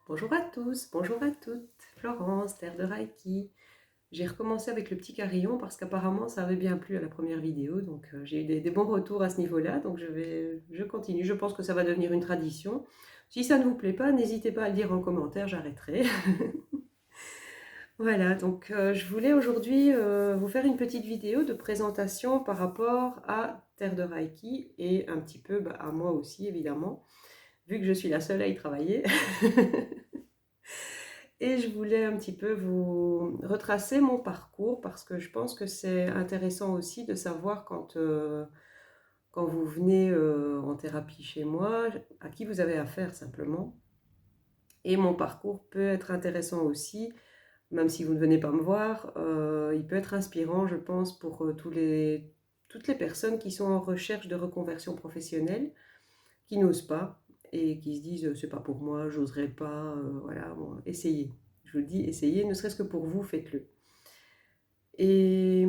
Bonjour à tous, bonjour à toutes, Florence, Terre de Reiki. J'ai recommencé avec le petit carillon parce qu'apparemment ça avait bien plu à la première vidéo, donc j'ai eu des bons retours à ce niveau-là, donc je continue. Je pense que ça va devenir une tradition. Si ça ne vous plaît pas, n'hésitez pas à le dire en commentaire, j'arrêterai. Voilà, donc je voulais aujourd'hui vous faire une petite vidéo de présentation par rapport à Terre de Reiki et un petit peu à moi aussi évidemment, vu que je suis la seule à y travailler. Et je voulais un petit peu vous retracer mon parcours parce que je pense que c'est intéressant aussi de savoir quand vous venez en thérapie chez moi, à qui vous avez affaire simplement. Et mon parcours peut être intéressant aussi, même si vous ne venez pas me voir, il peut être inspirant, je pense, pour toutes les personnes qui sont en recherche de reconversion professionnelle, qui n'osent pas et qui se disent c'est pas pour moi, j'oserais pas, voilà, bon, essayez. Je vous le dis, essayez, ne serait-ce que pour vous, faites-le. Et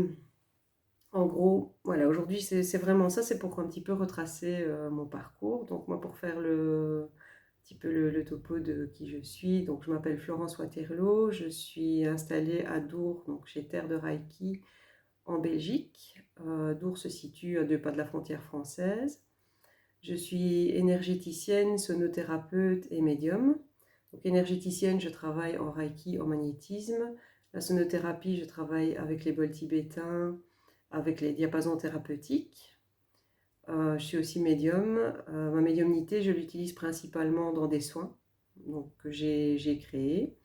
en gros, voilà, aujourd'hui c'est vraiment ça, c'est pour un petit peu retracer mon parcours. Donc moi pour faire un petit peu le topo de qui je suis, donc je m'appelle Florence Waterloo, je suis installée à Dour, donc chez Terre de Reiki en Belgique. Dour se situe à 2 pas de la frontière française. Je suis énergéticienne, sonothérapeute et médium. Donc énergéticienne, je travaille en Reiki, en magnétisme. La sonothérapie, je travaille avec les bols tibétains, avec les diapasons thérapeutiques. Je suis aussi médium. Ma médiumnité, je l'utilise principalement dans des soins donc, que j'ai créés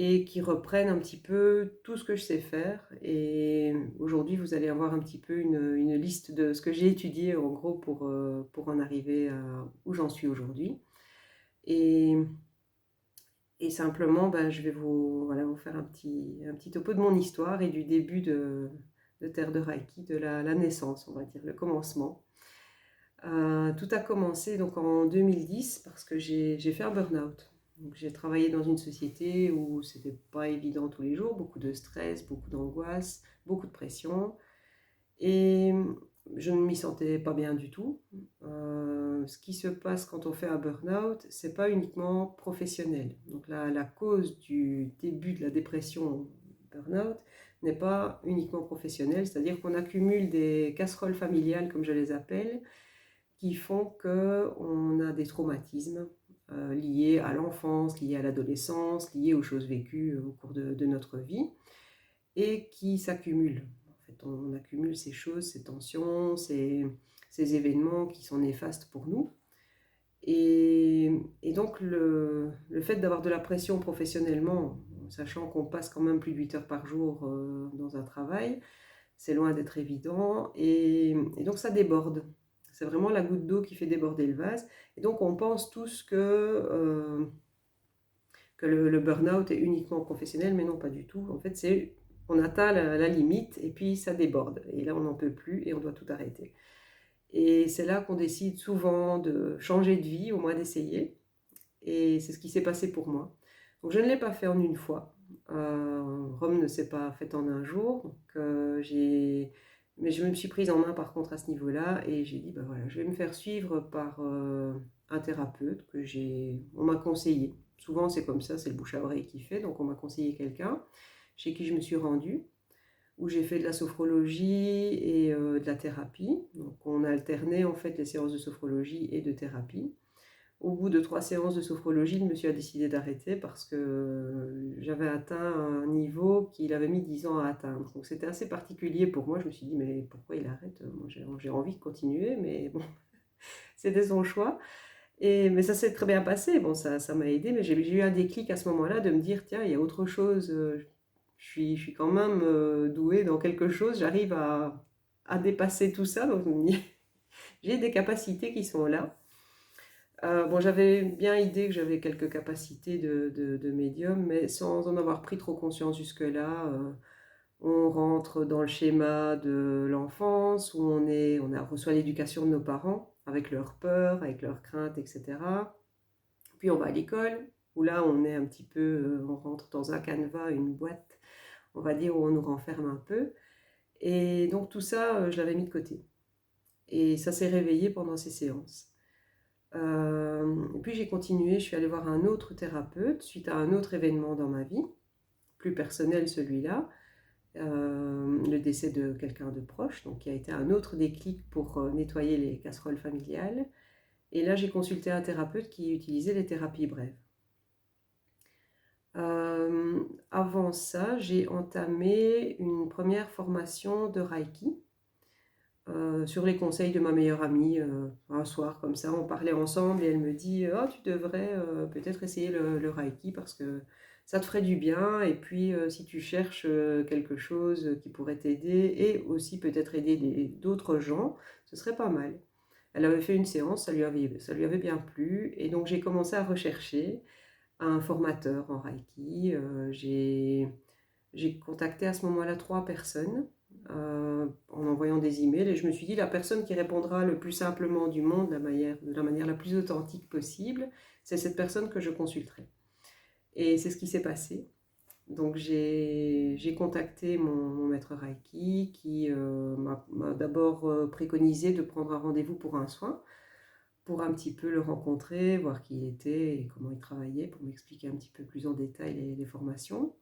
et qui reprennent un petit peu tout ce que je sais faire. Et aujourd'hui, vous allez avoir un petit peu une liste de ce que j'ai étudié en gros pour en arriver à où j'en suis aujourd'hui. Et, et simplement, je vais voilà, vous faire un petit topo de mon histoire et du début de Terre de Reiki, de la naissance, on va dire, le commencement. Tout a commencé donc en 2010 parce que j'ai fait un burn-out. Donc, j'ai travaillé dans une société où c'était pas évident tous les jours, beaucoup de stress, beaucoup d'angoisse, beaucoup de pression. Et je ne m'y sentais pas bien du tout. Ce qui se passe quand on fait un burn-out, c'est pas uniquement professionnel. Donc la cause du début de la dépression burn-out n'est pas uniquement professionnelle, c'est-à-dire qu'on accumule des casseroles familiales, comme je les appelle, qui font qu'on a des traumatismes liés à l'enfance, liés à l'adolescence, liés aux choses vécues au cours de notre vie et qui s'accumulent. En fait, on accumule ces choses, ces tensions, ces événements qui sont néfastes pour nous. Et donc le fait d'avoir de la pression professionnellement, sachant qu'on passe quand même plus de 8 heures par jour dans un travail, c'est loin d'être évident et donc ça déborde. C'est vraiment la goutte d'eau qui fait déborder le vase. Et donc on pense tous que le burn-out est uniquement professionnel, mais non, pas du tout. En fait, on atteint la limite et puis ça déborde. Et là, on n'en peut plus et on doit tout arrêter. Et c'est là qu'on décide souvent de changer de vie, au moins d'essayer. Et c'est ce qui s'est passé pour moi. Donc je ne l'ai pas fait en une fois. Rome ne s'est pas faite en un jour. Donc, mais je me suis prise en main par contre à ce niveau-là et j'ai dit, voilà, je vais me faire suivre par un thérapeute on m'a conseillé. Souvent c'est comme ça, c'est le bouche à oreille qui fait. Donc on m'a conseillé quelqu'un chez qui je me suis rendue, où j'ai fait de la sophrologie et de la thérapie. Donc on a alterné en fait les séances de sophrologie et de thérapie. Au bout de 3 séances de sophrologie, le monsieur a décidé d'arrêter parce que j'avais atteint un niveau qu'il avait mis 10 ans à atteindre. Donc c'était assez particulier pour moi. Je me suis dit, mais pourquoi il arrête? Moi j'ai envie de continuer, mais bon, c'était son choix. Mais ça s'est très bien passé. Bon, ça m'a aidé, mais j'ai eu un déclic à ce moment-là de me dire, tiens, il y a autre chose. Je suis quand même douée dans quelque chose. J'arrive à dépasser tout ça. Donc j'ai des capacités qui sont là. Bon, j'avais bien idée que j'avais quelques capacités de médium, mais sans en avoir pris trop conscience jusque-là. On rentre dans le schéma de l'enfance où on reçoit l'éducation de nos parents avec leurs peurs, avec leurs craintes, etc. Puis on va à l'école où là on est un petit peu, on rentre dans un canevas, une boîte, on va dire où on nous renferme un peu. Et donc tout ça, je l'avais mis de côté. Et ça s'est réveillé pendant ces séances. Et puis j'ai continué, je suis allée voir un autre thérapeute suite à un autre événement dans ma vie, plus personnel celui-là, le décès de quelqu'un de proche, donc qui a été un autre déclic pour nettoyer les casseroles familiales. Et là, j'ai consulté un thérapeute qui utilisait les thérapies brèves. Avant ça, j'ai entamé une première formation de Reiki sur les conseils de ma meilleure amie. Un soir, comme ça, on parlait ensemble et elle me dit « Oh, tu devrais peut-être essayer le Reiki parce que ça te ferait du bien. Et puis, si tu cherches quelque chose qui pourrait t'aider et aussi peut-être aider d'autres gens, ce serait pas mal. » Elle avait fait une séance, ça lui avait bien plu. Et donc, j'ai commencé à rechercher un formateur en Reiki. J'ai contacté à ce moment-là 3 personnes en envoyant des emails et je me suis dit la personne qui répondra le plus simplement du monde, de la manière la plus authentique possible, c'est cette personne que je consulterai. Et c'est ce qui s'est passé. Donc j'ai contacté mon maître Reiki qui m'a d'abord préconisé de prendre un rendez-vous pour un soin, pour un petit peu le rencontrer, voir qui il était et comment il travaillait, pour m'expliquer un petit peu plus en détail les formations.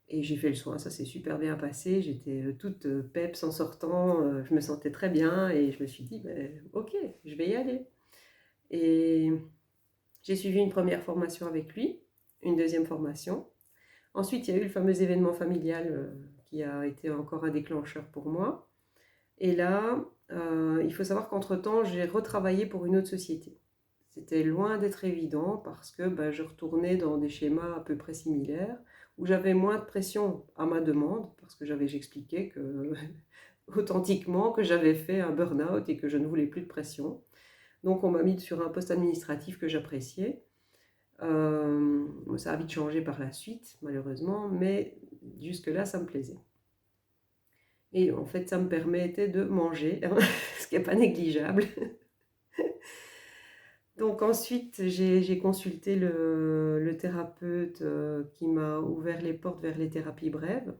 Et j'ai fait le soin, ça s'est super bien passé, j'étais toute peps en sortant, je me sentais très bien et je me suis dit, ben, ok, je vais y aller. Et j'ai suivi une première formation avec lui, une deuxième formation. Ensuite, il y a eu le fameux événement familial qui a été encore un déclencheur pour moi. Et là, il faut savoir qu'entre-temps, j'ai retravaillé pour une autre société. C'était loin d'être évident parce que ben, je retournais dans des schémas à peu près similaires où j'avais moins de pression à ma demande parce que j'expliquais que authentiquement que j'avais fait un burn-out et que je ne voulais plus de pression. Donc on m'a mis sur un poste administratif que j'appréciais. Ça a vite changé par la suite, malheureusement, mais jusque-là, ça me plaisait. Et en fait, ça me permettait de manger, ce qui n'est pas négligeable. Donc ensuite, j'ai consulté le thérapeute qui m'a ouvert les portes vers les thérapies brèves.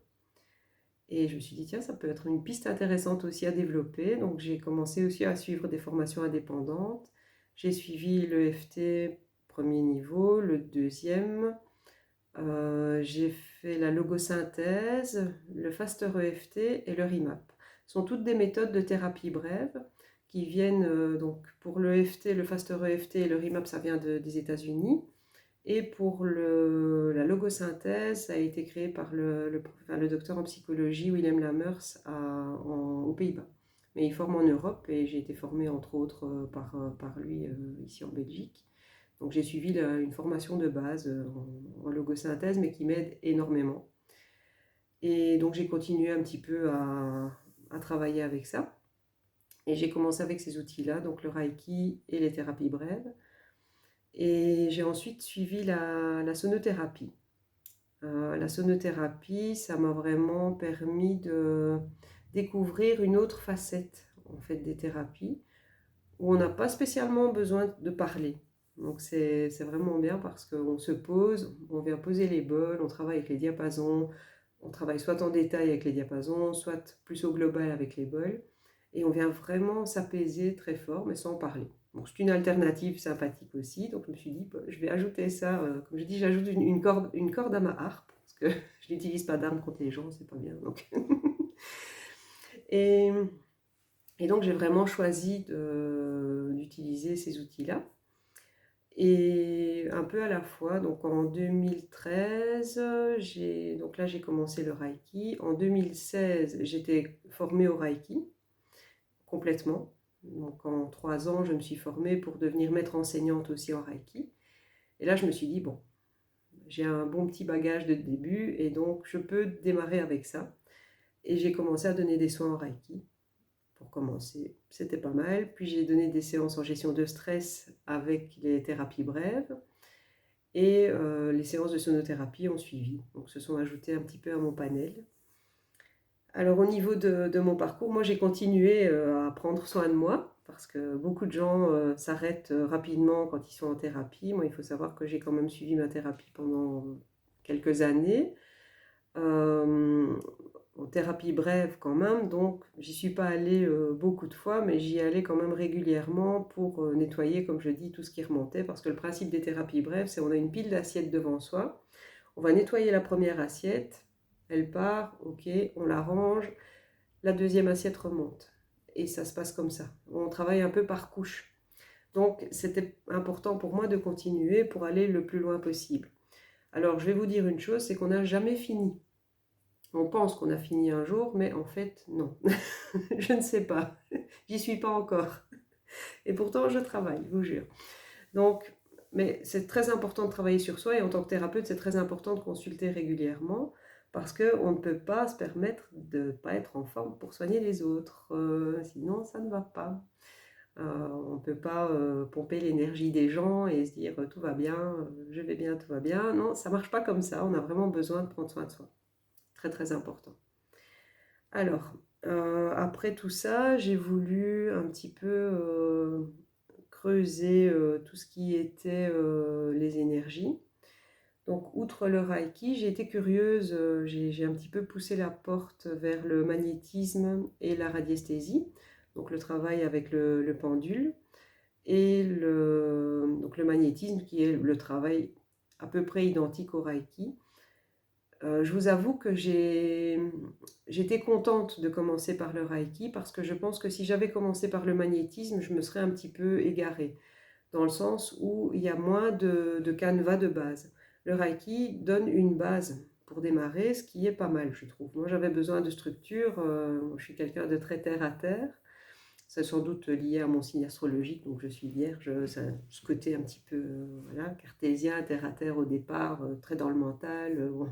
Et je me suis dit, tiens, ça peut être une piste intéressante aussi à développer. Donc j'ai commencé aussi à suivre des formations indépendantes. J'ai suivi le FT premier niveau, le deuxième. J'ai fait la logosynthèse, le Faster EFT et le RIMAP. Ce sont toutes des méthodes de thérapie brève qui viennent, donc pour le EFT, le Faster EFT et le RIMAP, ça vient des États-Unis. Et pour la logosynthèse, ça a été créé par le docteur en psychologie Willem Lamers aux Pays-Bas. Mais il forme en Europe et j'ai été formée entre autres par lui ici en Belgique. Donc j'ai suivi une formation de base en logosynthèse, mais qui m'aide énormément. Et donc j'ai continué un petit peu à travailler avec ça. Et j'ai commencé avec ces outils-là, donc le Reiki et les thérapies brèves. Et j'ai ensuite suivi la sonothérapie. La sonothérapie, ça m'a vraiment permis de découvrir une autre facette en fait, des thérapies, où on n'a pas spécialement besoin de parler. Donc c'est vraiment bien parce qu'on se pose, on vient poser les bols, on travaille avec les diapasons, on travaille soit en détail avec les diapasons, soit plus au global avec les bols, et on vient vraiment s'apaiser très fort, mais sans parler. Bon, c'est une alternative sympathique aussi, donc je me suis dit, bah, je vais ajouter ça, comme je dis, j'ajoute une corde à ma harpe, parce que je n'utilise pas d'arme contre les gens, c'est pas bien. Donc. et, et donc j'ai vraiment choisi d'utiliser ces outils-là. Et un peu à la fois, donc en 2013, donc là j'ai commencé le Reiki. En 2016, j'étais formée au Reiki complètement. Donc en 3 ans, je me suis formée pour devenir maître enseignante aussi en Reiki. Et là, je me suis dit, bon, j'ai un bon petit bagage de début et donc je peux démarrer avec ça. Et j'ai commencé à donner des soins en Reiki. Pour commencer, c'était pas mal. Puis j'ai donné des séances en gestion de stress avec les thérapies brèves. Et les séances de sonothérapie ont suivi. Donc se sont ajoutées un petit peu à mon panel. Alors au niveau de mon parcours, moi j'ai continué à prendre soin de moi parce que beaucoup de gens s'arrêtent rapidement quand ils sont en thérapie. Moi il faut savoir que j'ai quand même suivi ma thérapie pendant quelques années. Euh, en thérapie brève quand même, donc j'y suis pas allée beaucoup de fois, mais j'y allais quand même régulièrement pour nettoyer, comme je dis, tout ce qui remontait, parce que le principe des thérapies brèves, c'est on a une pile d'assiettes devant soi, on va nettoyer la première assiette, elle part, ok, on la range, la deuxième assiette remonte. Et ça se passe comme ça. On travaille un peu par couche. Donc, c'était important pour moi de continuer pour aller le plus loin possible. Alors, je vais vous dire une chose, c'est qu'on n'a jamais fini. On pense qu'on a fini un jour, mais en fait, non. Je ne sais pas. J'y suis pas encore. Et pourtant, je travaille, je vous jure. Donc, mais c'est très important de travailler sur soi et en tant que thérapeute, c'est très important de consulter régulièrement parce qu'on ne peut pas se permettre de ne pas être en forme pour soigner les autres. Sinon, ça ne va pas. On ne peut pas pomper l'énergie des gens et se dire tout va bien, je vais bien, tout va bien. Non, ça ne marche pas comme ça. On a vraiment besoin de prendre soin de soi. Très, très important. Alors, après tout ça, j'ai voulu un petit peu creuser tout ce qui était les énergies. Donc, outre le Reiki, j'ai été curieuse, j'ai un petit peu poussé la porte vers le magnétisme et la radiesthésie, donc le travail avec le pendule, et donc le magnétisme qui est le travail à peu près identique au Reiki. Je vous avoue que j'étais contente de commencer par le Reiki parce que je pense que si j'avais commencé par le magnétisme, je me serais un petit peu égarée, dans le sens où il y a moins de canevas de base. Le Reiki donne une base pour démarrer, ce qui est pas mal, je trouve. Moi, j'avais besoin de structure, je suis quelqu'un de très terre à terre. C'est sans doute lié à mon signe astrologique, donc je suis vierge, ce côté un petit peu voilà, cartésien, terre à terre au départ, très dans le mental. Bon.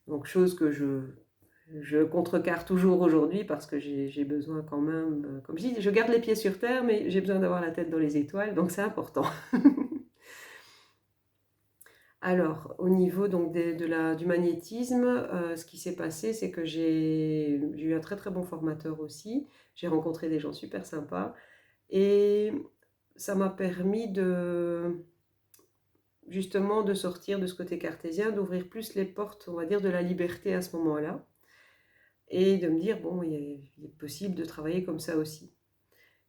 Donc chose que je contrecarre toujours aujourd'hui parce que j'ai besoin quand même, comme je dis, je garde les pieds sur terre, mais j'ai besoin d'avoir la tête dans les étoiles, donc c'est important. Alors, au niveau donc du magnétisme, ce qui s'est passé, c'est que j'ai eu un très très bon formateur aussi. J'ai rencontré des gens super sympas et ça m'a permis justement de sortir de ce côté cartésien, d'ouvrir plus les portes, on va dire, de la liberté à ce moment-là et de me dire, bon, il est possible de travailler comme ça aussi.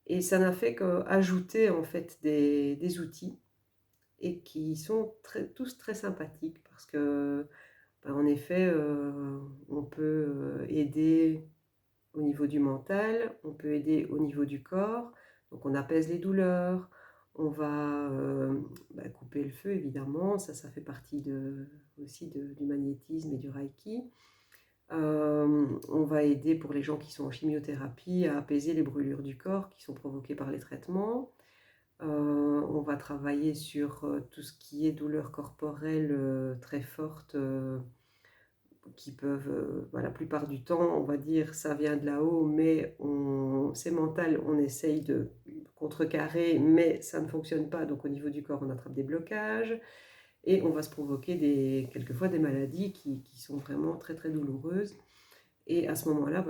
Et ça n'a fait qu'ajouter en fait des outils et qui sont tous très sympathiques parce que, ben, en effet, on peut aider au niveau du mental, on peut aider au niveau du corps, donc on apaise les douleurs, on va couper le feu évidemment, ça fait partie aussi du magnétisme et du Reiki. On va aider pour les gens qui sont en chimiothérapie à apaiser les brûlures du corps qui sont provoquées par les traitements. On va travailler sur tout ce qui est douleurs corporelles très fortes qui peuvent, la plupart du temps, on va dire ça vient de là-haut, mais c'est mental, on essaye de contrecarrer, mais ça ne fonctionne pas. Donc au niveau du corps, on attrape des blocages et on va se provoquer quelquefois des maladies qui sont vraiment très très douloureuses. Et à ce moment-là,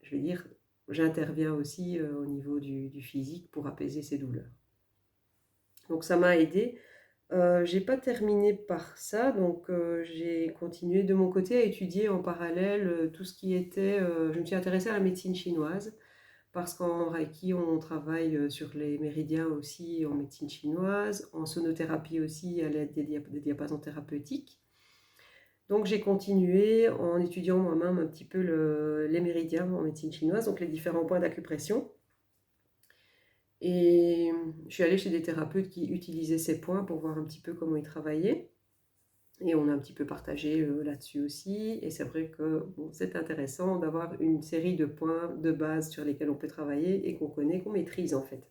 je vais dire, j'interviens aussi au niveau du physique pour apaiser ces douleurs. Donc ça m'a aidé. J'ai pas terminé par ça, donc j'ai continué de mon côté à étudier en parallèle tout ce qui était. Je me suis intéressée à la médecine chinoise parce qu'en Reiki on travaille sur les méridiens aussi en médecine chinoise, en sonothérapie aussi à l'aide des diapasons thérapeutiques. Donc j'ai continué en étudiant moi-même un petit peu les méridiens en médecine chinoise, donc les différents points d'acupression. Et je suis allée chez des thérapeutes qui utilisaient ces points pour voir un petit peu comment ils travaillaient. Et on a un petit peu partagé là-dessus aussi. Et c'est vrai que c'est intéressant d'avoir une série de points de base sur lesquels on peut travailler et qu'on connaît, qu'on maîtrise en fait.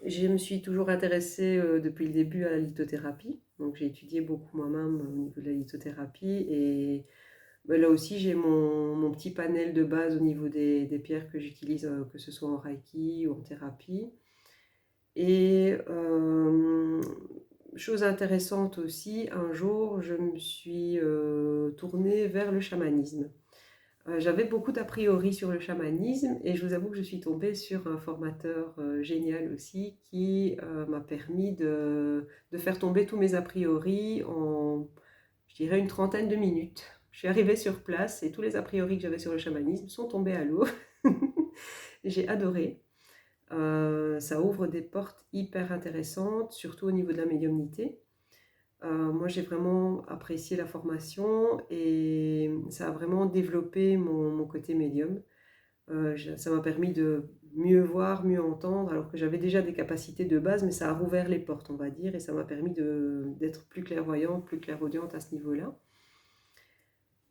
Je me suis toujours intéressée depuis le début à la lithothérapie. Donc j'ai étudié beaucoup moi-même au niveau de la lithothérapie. Et là aussi, j'ai mon petit panel de base au niveau des pierres que j'utilise, que ce soit en Reiki ou en thérapie. Et chose intéressante aussi, un jour, je me suis tournée vers le chamanisme. J'avais beaucoup d'a priori sur le chamanisme et je vous avoue que je suis tombée sur un formateur génial aussi qui m'a permis de faire tomber tous mes a priori en, je dirais, une trentaine de minutes. Je suis arrivée sur place et tous les a priori que j'avais sur le chamanisme sont tombés à l'eau. J'ai adoré. Ça ouvre des portes hyper intéressantes, surtout au niveau de la médiumnité. Moi, j'ai vraiment apprécié la formation et ça a vraiment développé mon côté médium. Ça m'a permis de mieux voir, mieux entendre, alors que j'avais déjà des capacités de base, mais ça a rouvert les portes, on va dire, et ça m'a permis d'être plus clairvoyante, plus clairaudiente à ce niveau-là.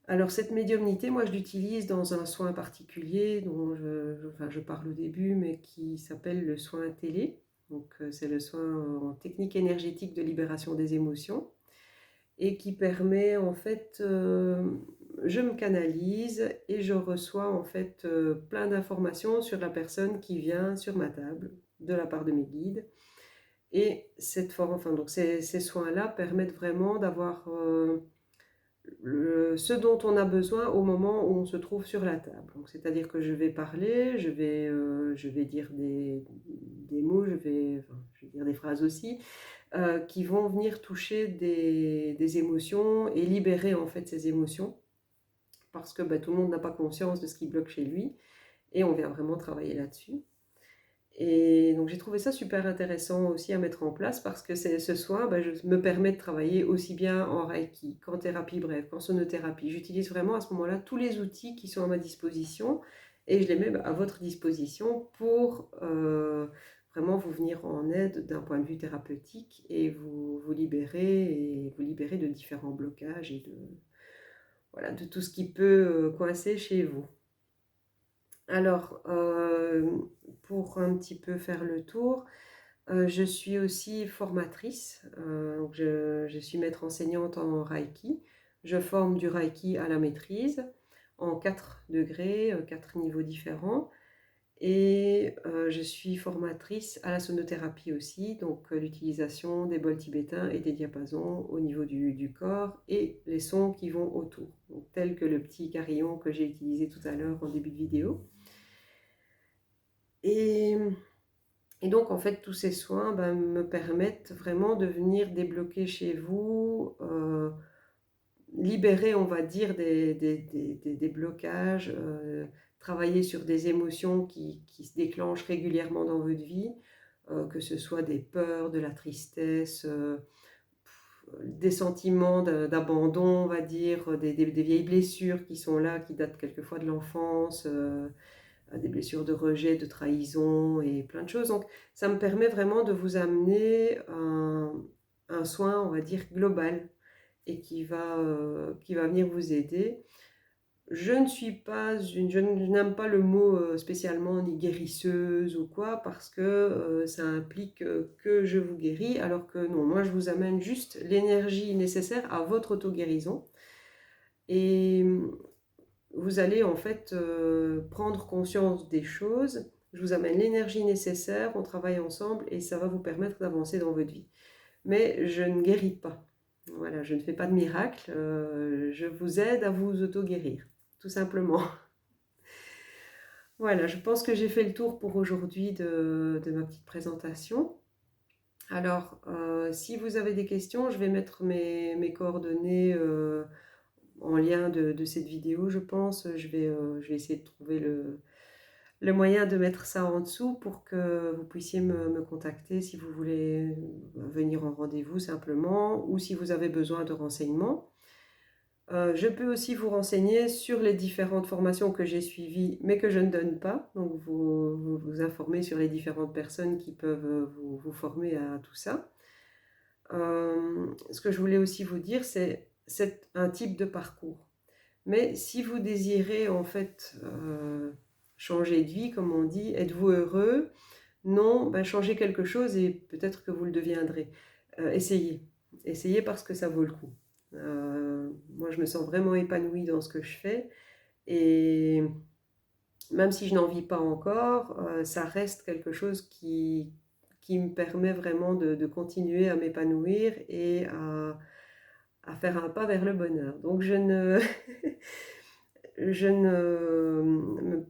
Alors cette médiumnité, moi je l'utilise dans un soin particulier dont je parle au début, mais qui s'appelle le soin télé. Donc c'est le soin en technique énergétique de libération des émotions et qui permet en fait, je me canalise et je reçois en fait plein d'informations sur la personne qui vient sur ma table de la part de mes guides. Et cette forme, enfin, donc ces soins-là permettent vraiment d'avoir ce dont on a besoin au moment où on se trouve sur la table. Donc, c'est-à-dire que je vais parler, je vais dire des mots, je vais dire des phrases aussi, qui vont venir toucher des émotions et libérer en fait ces émotions, parce que tout le monde n'a pas conscience de ce qui bloque chez lui, et on vient vraiment travailler là-dessus. Et donc j'ai trouvé ça super intéressant aussi à mettre en place parce que ce soin me permet de travailler aussi bien en Reiki qu'en thérapie brève, qu'en sonothérapie. J'utilise vraiment à ce moment-là tous les outils qui sont à ma disposition et je les mets à votre disposition pour vraiment vous venir en aide d'un point de vue thérapeutique et vous libérer de différents blocages et voilà, de tout ce qui peut coincer chez vous. Alors, pour un petit peu faire le tour, je suis aussi formatrice. Donc je suis maître enseignante en Reiki. Je forme du Reiki à la maîtrise en 4 degrés, 4 niveaux différents. Et je suis formatrice à la sonothérapie aussi, donc l'utilisation des bols tibétains et des diapasons au niveau du corps et les sons qui vont autour, donc, tels que le petit carillon que j'ai utilisé tout à l'heure en début de vidéo. Et donc, en fait, tous ces soins me permettent vraiment de venir débloquer chez vous, libérer, on va dire, des blocages, travailler sur des émotions qui se déclenchent régulièrement dans votre vie, que ce soit des peurs, de la tristesse, des sentiments d'abandon, on va dire, des vieilles blessures qui sont là, qui datent quelquefois de l'enfance, des blessures de rejet, de trahison et plein de choses. Donc ça me permet vraiment de vous amener un soin, on va dire, global et qui va venir vous aider. Je n'aime pas le mot spécialement ni guérisseuse ou quoi, parce que ça implique que je vous guéris, alors que non, moi je vous amène juste l'énergie nécessaire à votre auto-guérison. Et vous allez en fait prendre conscience des choses, je vous amène l'énergie nécessaire, on travaille ensemble et ça va vous permettre d'avancer dans votre vie. Mais je ne guéris pas. Voilà, je ne fais pas de miracle, je vous aide à vous auto-guérir, tout simplement. Voilà, je pense que j'ai fait le tour pour aujourd'hui de ma petite présentation. Alors, si vous avez des questions, je vais mettre mes coordonnées en lien de cette vidéo, je pense. Je vais essayer de trouver le moyen de mettre ça en dessous pour que vous puissiez me contacter si vous voulez venir en rendez-vous simplement ou si vous avez besoin de renseignements. Je peux aussi vous renseigner sur les différentes formations que j'ai suivies mais que je ne donne pas. Donc vous informer sur les différentes personnes qui peuvent vous former à tout ça. Ce que je voulais aussi vous dire, c'est un type de parcours. Mais si vous désirez en fait changer de vie, comme on dit, êtes-vous heureux? Non, changez quelque chose et peut-être que vous le deviendrez. Essayez. Essayez parce que ça vaut le coup. Moi, je me sens vraiment épanouie dans ce que je fais et même si je n'en vis pas encore, ça reste quelque chose qui me permet vraiment de continuer à m'épanouir et à faire un pas vers le bonheur. Donc je ne, je ne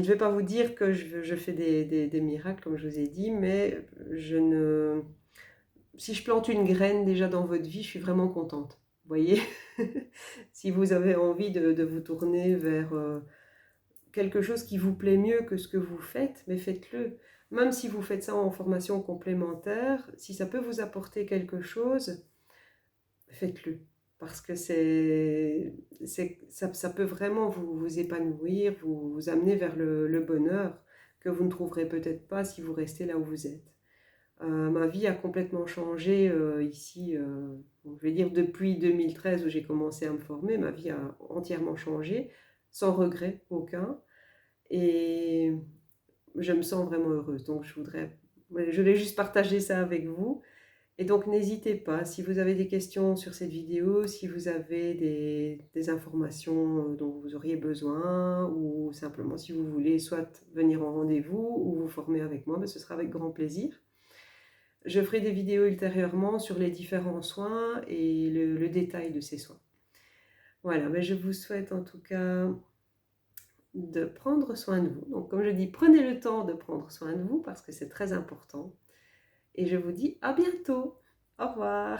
vais pas vous dire que je fais des miracles, comme je vous ai dit, mais si je plante une graine déjà dans votre vie, je suis vraiment contente. voyez? Si vous avez envie de vous tourner vers quelque chose qui vous plaît mieux que ce que vous faites, mais faites-le. Même si vous faites ça en formation complémentaire, si ça peut vous apporter quelque chose, faites-le. Parce que ça peut vraiment vous épanouir, vous amener vers le bonheur que vous ne trouverez peut-être pas si vous restez là où vous êtes. Ma vie a complètement changé ici, je vais dire depuis 2013 où j'ai commencé à me former, ma vie a entièrement changé, sans regret aucun. Et je me sens vraiment heureuse. Donc je voulais juste partager ça avec vous. Et donc n'hésitez pas, si vous avez des questions sur cette vidéo, si vous avez des informations dont vous auriez besoin, ou simplement si vous voulez soit venir en rendez-vous ou vous former avec moi, ben, ce sera avec grand plaisir. Je ferai des vidéos ultérieurement sur les différents soins et le détail de ces soins. Voilà, mais je vous souhaite en tout cas de prendre soin de vous. Donc comme je dis, prenez le temps de prendre soin de vous parce que c'est très important. Et je vous dis à bientôt. Au revoir.